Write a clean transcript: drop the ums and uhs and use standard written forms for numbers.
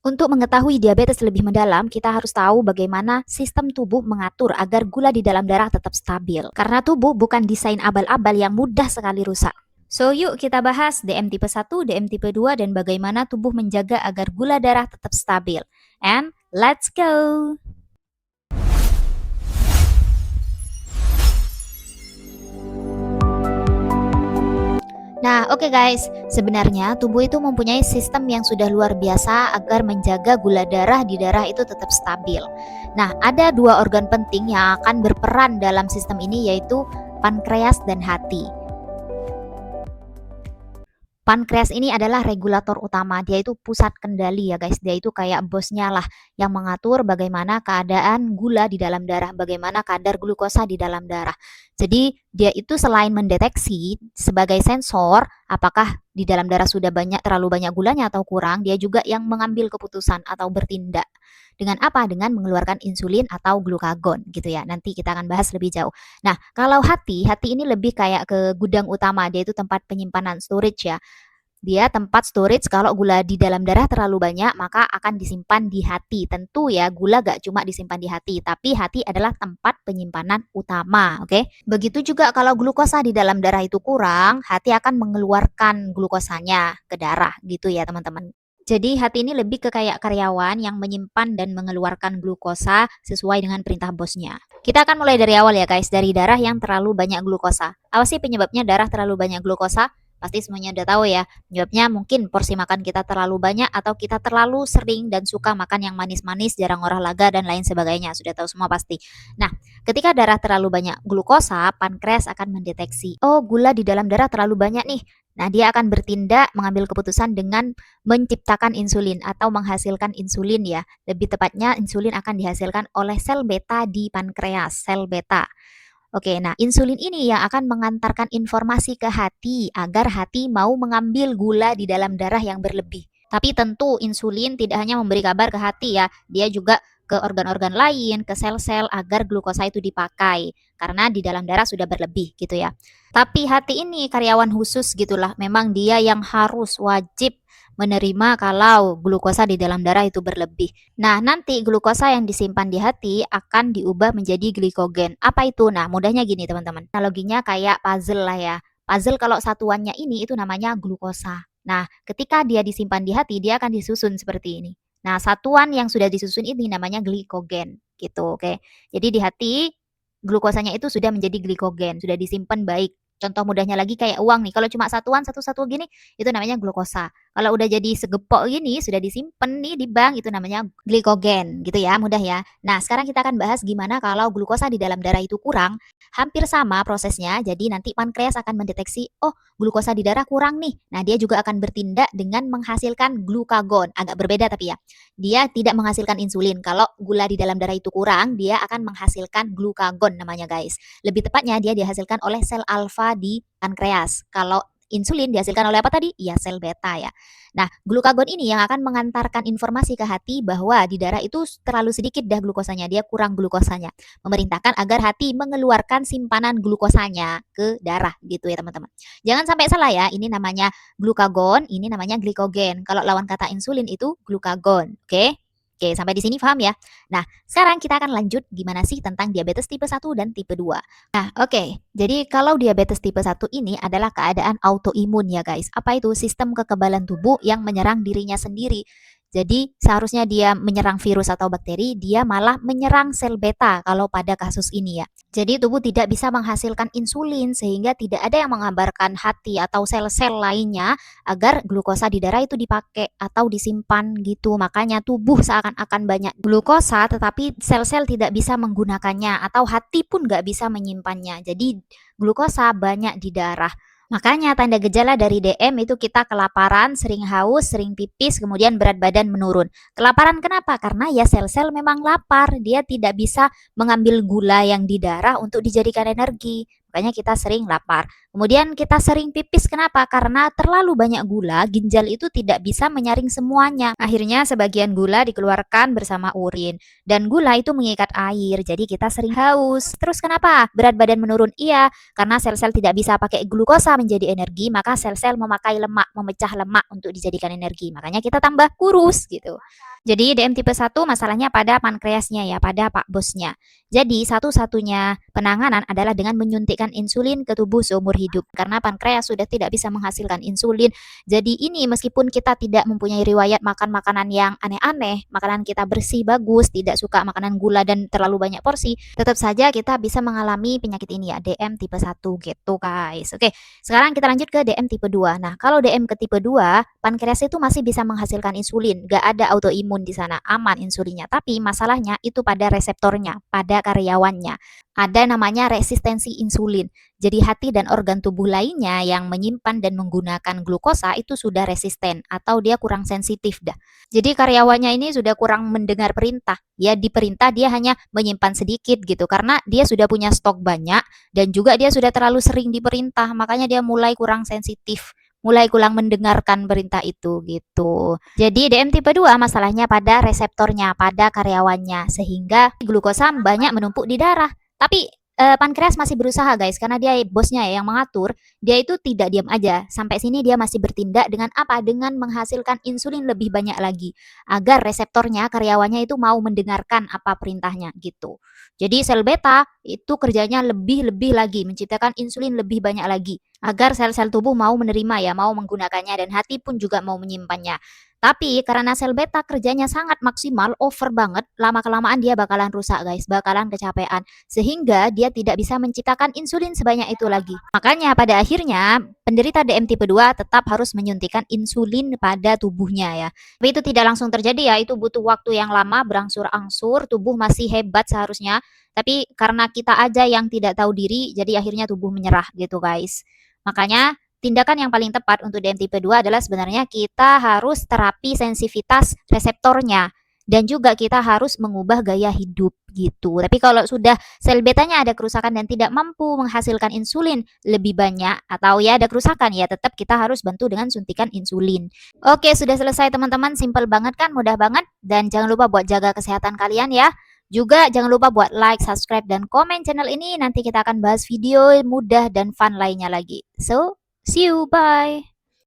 Untuk mengetahui diabetes lebih mendalam, kita harus tahu bagaimana sistem tubuh mengatur agar gula di dalam darah tetap stabil. Karena tubuh bukan desain abal-abal yang mudah sekali rusak. So, yuk kita bahas DM tipe 1, DM tipe 2, dan bagaimana tubuh menjaga agar gula darah tetap stabil. And let's go! Nah, oke guys, sebenarnya tubuh itu mempunyai sistem yang sudah luar biasa agar menjaga gula darah di darah itu tetap stabil. Nah, ada dua organ penting yang akan berperan dalam sistem ini, yaitu pankreas dan hati. Pankreas ini adalah regulator utama, dia itu pusat kendali ya guys, dia itu kayak bosnya lah yang mengatur bagaimana keadaan gula di dalam darah, bagaimana kadar glukosa di dalam darah. Jadi dia itu selain mendeteksi sebagai sensor apakah di dalam darah sudah terlalu banyak gulanya atau kurang, dia juga yang mengambil keputusan atau bertindak. Dengan apa? Dengan mengeluarkan insulin atau glukagon gitu ya. Nanti kita akan bahas lebih jauh. Nah, kalau hati ini lebih kayak ke gudang utama, dia itu tempat penyimpanan storage ya. Dia tempat storage kalau gula di dalam darah terlalu banyak, maka akan disimpan di hati. Tentu ya, gula gak cuma disimpan di hati, tapi hati adalah tempat penyimpanan utama, oke? Begitu juga kalau glukosa di dalam darah itu kurang, hati akan mengeluarkan glukosanya ke darah gitu ya, teman-teman. Jadi hati ini lebih ke kayak karyawan yang menyimpan dan mengeluarkan glukosa sesuai dengan perintah bosnya. Kita akan mulai dari awal ya guys, dari darah yang terlalu banyak glukosa. Apa sih penyebabnya darah terlalu banyak glukosa? Pasti semuanya udah tahu ya. Penyebabnya mungkin porsi makan kita terlalu banyak atau kita terlalu sering dan suka makan yang manis-manis, jarang olahraga dan lain sebagainya. Sudah tahu semua pasti. Nah, ketika darah terlalu banyak glukosa, pankreas akan mendeteksi, oh gula di dalam darah terlalu banyak nih. Nah, dia akan bertindak mengambil keputusan dengan menciptakan insulin atau menghasilkan insulin ya. Lebih tepatnya insulin akan dihasilkan oleh sel beta di pankreas, sel beta. Oke, nah insulin ini yang akan mengantarkan informasi ke hati agar hati mau mengambil gula di dalam darah yang berlebih. Tapi tentu insulin tidak hanya memberi kabar ke hati ya, dia juga ke organ-organ lain, ke sel-sel agar glukosa itu dipakai karena di dalam darah sudah berlebih gitu ya. Tapi hati ini karyawan khusus gitulah, memang dia yang harus wajib menerima kalau glukosa di dalam darah itu berlebih. Nah, nanti glukosa yang disimpan di hati akan diubah menjadi glikogen. Apa itu? Nah, mudahnya gini teman-teman. Analoginya kayak puzzle lah ya. Puzzle kalau satuannya ini itu namanya glukosa. Nah, ketika dia disimpan di hati, dia akan disusun seperti ini. Nah, satuan yang sudah disusun ini namanya glikogen, gitu, oke. Jadi di hati glukosanya itu sudah menjadi glikogen, sudah disimpan baik. Contoh mudahnya lagi kayak uang nih, kalau cuma satuan satu-satu gini, itu namanya glukosa. Kalau udah jadi segepok gini, sudah disimpan nih di bank, itu namanya glikogen, gitu ya, mudah ya. Nah, sekarang kita akan bahas gimana kalau glukosa di dalam darah itu kurang. Hampir sama prosesnya, jadi nanti pankreas akan mendeteksi, oh glukosa di darah kurang nih. Nah, dia juga akan bertindak dengan menghasilkan glukagon. Agak berbeda tapi ya. Dia tidak menghasilkan insulin. Kalau gula di dalam darah itu kurang, dia akan menghasilkan glukagon namanya guys. Lebih tepatnya dia dihasilkan oleh sel alfa di pankreas. Kalau insulin dihasilkan oleh apa tadi? Ya sel beta ya. Nah, glukagon ini yang akan mengantarkan informasi ke hati bahwa di darah itu terlalu sedikit dah glukosanya, dia kurang glukosanya. Memerintahkan agar hati mengeluarkan simpanan glukosanya ke darah gitu ya teman-teman. Jangan sampai salah ya, ini namanya glukagon, ini namanya glikogen. Kalau lawan kata insulin itu glukagon, oke? Oke, sampai di sini paham ya? Nah, sekarang kita akan lanjut gimana sih tentang diabetes tipe 1 dan tipe 2. Nah, oke. Jadi kalau diabetes tipe 1 ini adalah keadaan autoimun ya guys. Apa itu? Sistem kekebalan tubuh yang menyerang dirinya sendiri. Jadi seharusnya dia menyerang virus atau bakteri, dia malah menyerang sel beta kalau pada kasus ini ya. Jadi tubuh tidak bisa menghasilkan insulin sehingga tidak ada yang mengabarkan hati atau sel-sel lainnya agar glukosa di darah itu dipakai atau disimpan gitu. Makanya tubuh seakan-akan banyak glukosa tetapi sel-sel tidak bisa menggunakannya atau hati pun nggak bisa menyimpannya. Jadi glukosa banyak di darah. Makanya tanda gejala dari DM itu kita kelaparan, sering haus, sering pipis, kemudian berat badan menurun. Kelaparan kenapa? Karena ya sel-sel memang lapar, dia tidak bisa mengambil gula yang di darah untuk dijadikan energi. Makanya kita sering lapar. Kemudian kita sering pipis kenapa? Karena terlalu banyak gula, ginjal itu tidak bisa menyaring semuanya. Akhirnya sebagian gula dikeluarkan bersama urin. Dan gula itu mengikat air, jadi kita sering haus. Terus kenapa? Berat badan menurun? Iya, karena sel-sel tidak bisa pakai glukosa menjadi energi, maka sel-sel memakai lemak, memecah lemak untuk dijadikan energi. Makanya kita tambah kurus gitu. Jadi DM tipe 1 masalahnya pada pankreasnya ya, pada Pak Bosnya. Jadi satu-satunya penanganan adalah dengan menyuntikkan insulin ke tubuh seumur hidup. Karena pankreas sudah tidak bisa menghasilkan insulin. Jadi ini meskipun kita tidak mempunyai riwayat makan makanan yang aneh-aneh, makanan kita bersih bagus, tidak suka makanan gula dan terlalu banyak porsi, tetap saja kita bisa mengalami penyakit ini ya, DM tipe 1 gitu guys. Oke, sekarang kita lanjut ke DM tipe 2. Nah, kalau DM ke tipe 2, pankreas itu masih bisa menghasilkan insulin, gak ada autoimun di sana, aman insulinnya. Tapi masalahnya itu pada reseptornya, pada karyawannya. Ada namanya resistensi insulin. Jadi hati dan organ tubuh lainnya yang menyimpan dan menggunakan glukosa itu sudah resisten atau dia kurang sensitif dah. Jadi karyawannya ini sudah kurang mendengar perintah. Ya diperintah dia hanya menyimpan sedikit gitu karena dia sudah punya stok banyak dan juga dia sudah terlalu sering diperintah, makanya dia mulai kurang sensitif, mulai kurang mendengarkan perintah itu gitu. Jadi DM tipe 2 masalahnya pada reseptornya, pada karyawannya sehingga glukosa banyak menumpuk di darah. Tapi pankreas masih berusaha guys karena dia bosnya ya yang mengatur, dia itu tidak diam aja. Sampai sini dia masih bertindak dengan apa? Dengan menghasilkan insulin lebih banyak lagi agar reseptornya, karyawannya itu mau mendengarkan apa perintahnya gitu. Jadi sel beta itu kerjanya lebih-lebih lagi, menciptakan insulin lebih banyak lagi agar sel-sel tubuh mau menerima ya, mau menggunakannya dan hati pun juga mau menyimpannya. Tapi karena sel beta kerjanya sangat maksimal, over banget, lama-kelamaan dia bakalan rusak guys, bakalan kecapean. Sehingga dia tidak bisa menciptakan insulin sebanyak itu lagi. Makanya pada akhirnya penderita DM tipe 2 tetap harus menyuntikkan insulin pada tubuhnya ya. Tapi itu tidak langsung terjadi ya, itu butuh waktu yang lama berangsur-angsur, tubuh masih hebat seharusnya. Tapi karena kita aja yang tidak tahu diri, jadi akhirnya tubuh menyerah gitu guys. Makanya tindakan yang paling tepat untuk DM tipe 2 adalah sebenarnya kita harus terapi sensitivitas reseptornya dan juga kita harus mengubah gaya hidup gitu. Tapi kalau sudah sel betanya ada kerusakan dan tidak mampu menghasilkan insulin lebih banyak atau ya ada kerusakan ya tetap kita harus bantu dengan suntikan insulin. Oke, sudah selesai teman-teman, simple banget kan, mudah banget dan jangan lupa buat jaga kesehatan kalian ya. Juga jangan lupa buat like, subscribe, dan komen channel ini. Nanti kita akan bahas video mudah dan fun lainnya lagi. So, see you, bye.